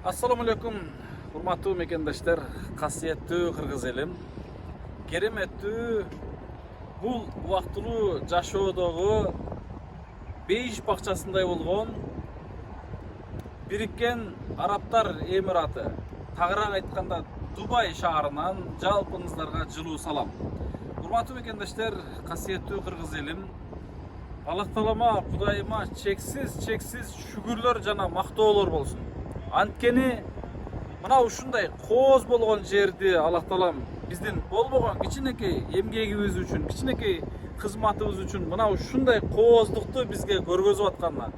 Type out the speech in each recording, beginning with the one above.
Assalamu alaikum, hurmatly mekendaşlar, kasiyetli kırgız elim. Keremettүү bul убактылуу жашоодогу бейиш бакчасындай болгон Бириккен Арабтар Эмираты, тагыраак айтканда Дубай шаарынан жалпыңыздарга жылуу салам. Урматтуу мекендаштар, касиеттүү кыргыз элим, Аллах Таалама Кудайыма чексиз шүгүрлөр жана мактоолор болсун. Анткени мына ушундай кооз болгон жерди Аллах Таалам биздин болбогон кичинекей эмгегибиз үчүн, кичинекей кызматыбыз үчүн мына ушундай кооздукту бизге көргөзүп атканына,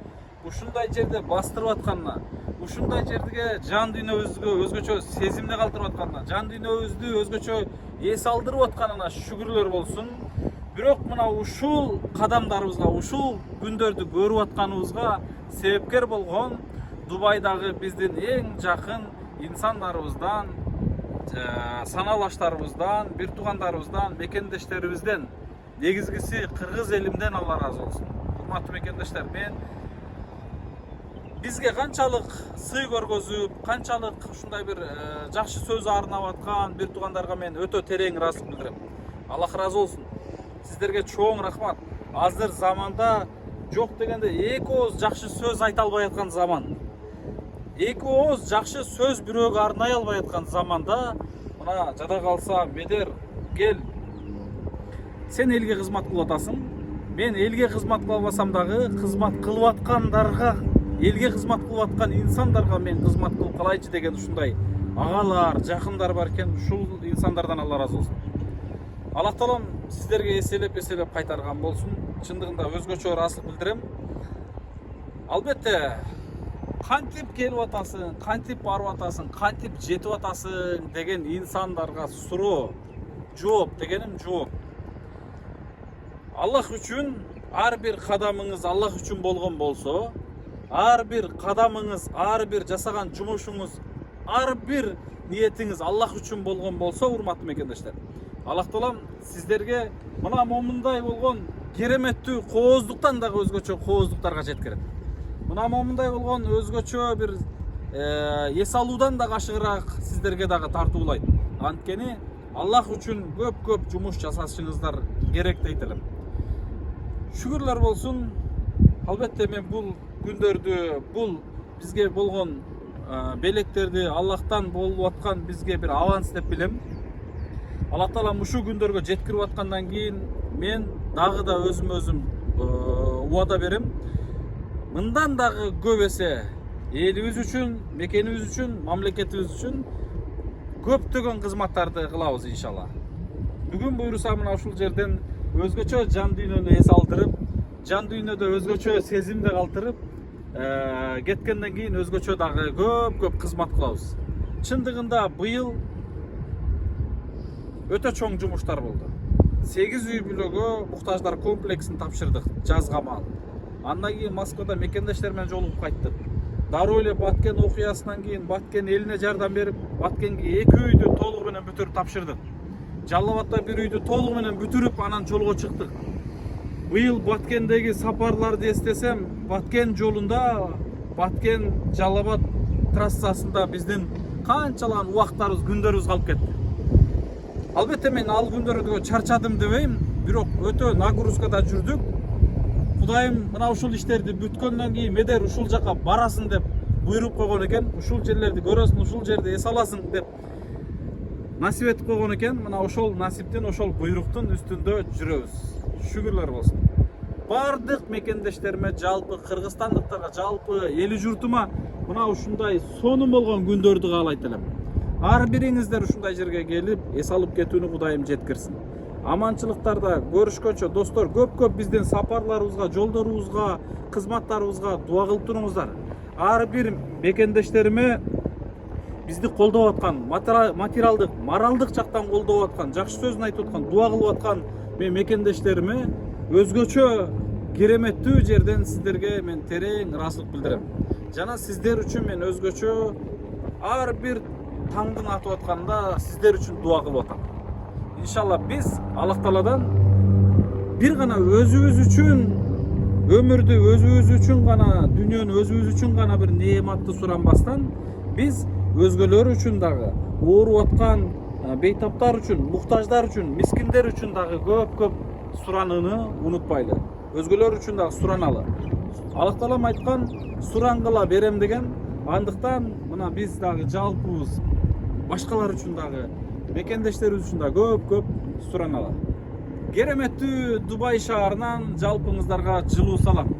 ушундай жерде бастырып атканына, ушундай жерге жан дүйнөбүзгө өзгөчө сезимди калтырып атканына, жан дүйнөбүздү өзгөчө эс алдырып атканына шүгүрлөр болсун. Бирок мына ушул кадамдарыбызга, ушул күндөрдү көрүп атканыбызга себепкер болгон Дубайдагы биздин эң жакын инсандарыбыздан, саналаштарыбыздан, бир туугандарыбыздан, мекендештерибизден, негизгиси кыргыз элимден Алла ыраазы болсун. Урматтуу мекендештер, мен бизге канчалык сый көргөзүп, канчалык ушундай бир жакшы сөз арнап аткан бир туугандарга мен өтө терең ыраазычылык билдирем. Аллах ыраазы болсун. Сиздерге чоң рахмат. Азыр заманда жок дегенде эки ооз жакшы сөз айта албай аткан заман. Эки ооз жакшы сөз бирөөгө арнай албай аткан заманда мына жада калса медер кел. Сен элге кызмат кылып атасың. Мен элге кызмат кыла албасам дагы кызмат кылып аткандарга, элге кызмат кылып аткан инсандарга мен кызмат кылып калайчы деген ушундай агалар, жакындар бар экен. Ушул инсандардан Алла ыраазы болсун. Аллах Таалам сиздерге эселеп кайтарган болсун. Чындыгында өзгөчө ыраазычылык билдирем. Албетте кантип келип атасың, кантип барып атасың, кантип жетип атасың деген инсандарга суроо, жооп дегеним жооп. Аллах үчүн ар бир кадамыңыз Аллах үчүн болгон болсо, ар бир кадамыңыз, ар бир жасаган жумушуңуз, ар бир ниетиңиз Аллах үчүн болгон болсо, урматтуу мекендештер, Аллах Таалам сиздерге мына момундай болгон кереметтүү кооздуктан дагы өзгөчө кооздуктарга жеткирет. Мына момундай болгон өзгөчө бир эс алуудан дагы ашыгыраак сиздерге дагы тартуулайт. Анткени Аллах үчүн көп жумуш жасашыңыздар керек дейт элем. Шүгүрлөр болсун. Албетте мен бул күндөрдү, бул бизге болгон белектерди Аллахтан болуп аткан бизге бир аванс деп билем. Аллах Таалам ушул күндөргө жеткирип аткандан кийин мен дагы да өзүм убада берем. Мындан дагы көп эсе элибиз үчүн, мекенибиз үчүн, мамлекетибиз үчүн көптөгөн кызматтарды кылабыз иншалла. Бүгүн буйруса мына ушул жерден өзгөчө жан дүйнөнү эс алдырып, жан дүйнөдө өзгөчө сезимди калтырып, кеткенден кийин өзгөчө дагы көп кызмат кылабыз. Чындыгында быйыл өтө чоң жумуштар болду. 8 үй бүлөгө муктаждар комплексин тапшырдык жазга маал. Андан кийин Москвада мекендештер менен жолугуп кайттык. Дароо эле Баткен окуясынан кийин Баткен элине жардам берип, Баткенге 2 үйдү толугу менен бүтүрүп тапшырдык. Жалал Абадта бир үйдү толугу менен бүтүрүп анан жолго чыктык. Быйыл Баткендеги сапарларды эстесем, Баткен жолунда, Баткен Жалал Абад трассасында биздин канчалаган убактарыбыз, күндөрүбүз калып кетти. Албетте мен ал күндөрдө чарчадым дебейм, бирок өтө нагрузкада жүрдүк. Кудайым мына ушул иштерди бүткөндөн кийин медер ушул жака барасың деп буйруп койгон экен. Ушул жерлерди көрөсүң, ушул жерди эс аласың деп насип этип койгон экен. Мына ошол насиптин, ошол буйруктун үстүндө жүрөбүз. Шүгүрлөр болсун. Бардык мекендештериме, жалпы кыргызстандыктарга, жалпы эли журтума мына ушундай сонун болгон күндөрдү каалайт элем. Ар бириңиздер ушундай жерге келип, эс алып кетүүнү Кудайым жеткирсин. Аманчылыктарда көрүшкөнчө достор, көп биздин сапарларыбызга, жолдорубузга, кызматтарыбызга дуа кылып туруңуздар. Ар бир мекендештериме бизди колдоп аткан, материалдык, моралдык жактан колдоп аткан, жакшы сөзүн айтып аткан, дуа кылып аткан мен мекендештериме өзгөчө кереметтүү жерден сиздерге мен терең ыраазычылык билдирем. Жана сиздер үчүн мен өзгөчө ар бир таңдын атып атканда сиздер үчүн дуа кылып атам. Иншалла биз Аллах Тааладан бир гана өзүбүз үчүн өмүрдү өзүбүз үчүн гана, дүйнөнү өзүбүз үчүн гана бир неаматты суранбастан Биз өзгөлөр үчүн дагы, ооруп аткан бейтаптар үчүн, муктаждар үчүн, мискиндер үчүн дагы көп суранууну унутпайлы. Өзгөлөр үчүн дагы сураналы. Аллах Таалам айткан, сурангыла берем деген. Андыктан мына биз дагы жалпыбыз башкалар үчүн дагы, мекендештерибиз үчүн дагы көп сураналы. Кереметтүү Дубай шаарынан жалпыңыздарга жылуу салам.